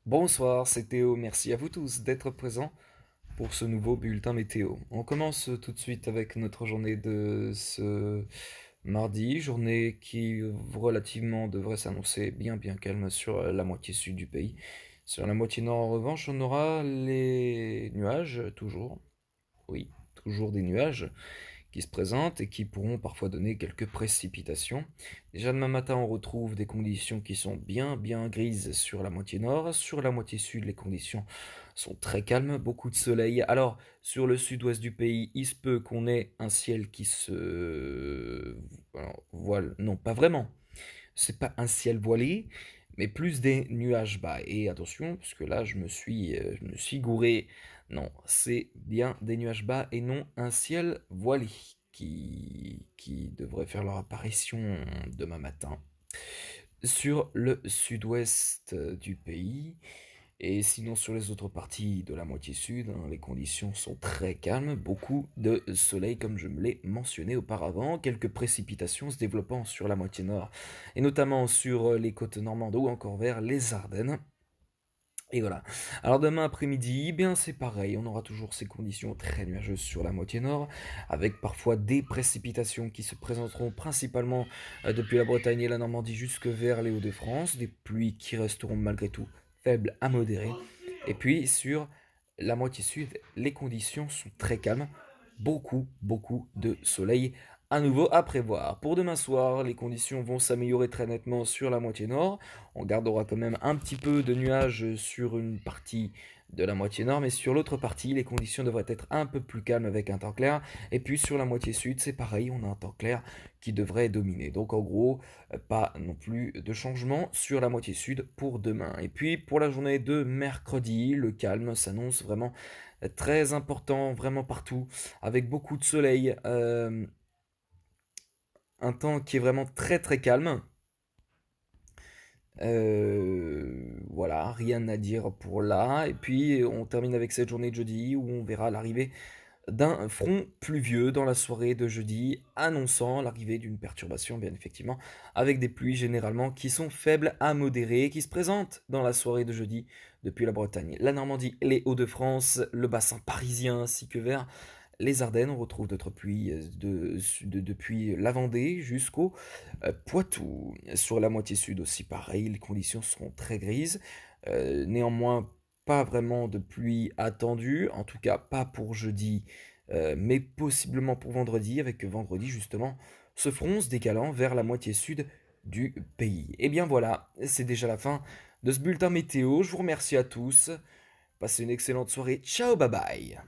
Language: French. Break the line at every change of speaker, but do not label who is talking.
Bonsoir, c'est Théo. Merci à vous tous d'être présents pour ce nouveau bulletin météo. On commence tout de suite avec notre journée de ce mardi, journée qui relativement devrait s'annoncer bien calme sur la moitié sud du pays. Sur la moitié nord, en revanche, on aura les nuages, toujours. Oui, toujours des nuages qui se présentent et qui pourront parfois donner quelques précipitations. Déjà demain matin, on retrouve des conditions qui sont bien grises sur la moitié nord. Sur la moitié sud, les conditions sont très calmes, beaucoup de soleil. Alors, sur le sud-ouest du pays, il se peut qu'on ait un ciel qui se voile. Non, pas vraiment. C'est pas un ciel voilé, mais plus des nuages bas. Et attention, parce que là, je me suis gouré. Non, c'est bien des nuages bas et non un ciel voilé qui devrait faire leur apparition demain matin sur le sud-ouest du pays. Et sinon, sur les autres parties de la moitié sud, les conditions sont très calmes. Beaucoup de soleil, comme je me l'ai mentionné auparavant. Quelques précipitations se développant sur la moitié nord, et notamment sur les côtes normandes ou encore vers les Ardennes. Et voilà. Alors demain après-midi, eh bien c'est pareil, on aura toujours ces conditions très nuageuses sur la moitié nord, avec parfois des précipitations qui se présenteront principalement depuis la Bretagne et la Normandie jusque vers les Hauts-de-France, des pluies qui resteront malgré tout faibles à modérées. Et puis sur la moitié sud, les conditions sont très calmes, beaucoup de soleil à nouveau à prévoir. Pour demain soir, les conditions vont s'améliorer très nettement sur la moitié nord. On gardera quand même un petit peu de nuages sur une partie de la moitié nord, mais sur l'autre partie, les conditions devraient être un peu plus calmes avec un temps clair. Et puis sur la moitié sud, c'est pareil, on a un temps clair qui devrait dominer. Donc en gros, pas non plus de changement sur la moitié sud pour demain. Et puis pour la journée de mercredi, le calme s'annonce vraiment très important, vraiment partout, avec beaucoup de soleil. Un temps qui est vraiment très calme. Voilà, rien à dire pour là. Et puis on termine avec cette journée de jeudi où on verra l'arrivée d'un front pluvieux dans la soirée de jeudi, annonçant l'arrivée d'une perturbation, bien effectivement, avec des pluies généralement qui sont faibles à modérées, qui se présentent dans la soirée de jeudi depuis la Bretagne, la Normandie, les Hauts-de-France, le bassin parisien ainsi que vers les Ardennes. On retrouve d'autres pluies depuis la Vendée jusqu'au Poitou. Sur la moitié sud aussi pareil, les conditions seront très grises. Néanmoins, pas vraiment de pluie attendue, en tout cas pas pour jeudi, mais possiblement pour vendredi, avec vendredi justement ce front se décalant vers la moitié sud du pays. Et bien voilà, c'est déjà la fin de ce bulletin météo. Je vous remercie à tous. Passez une excellente soirée. Ciao, bye bye.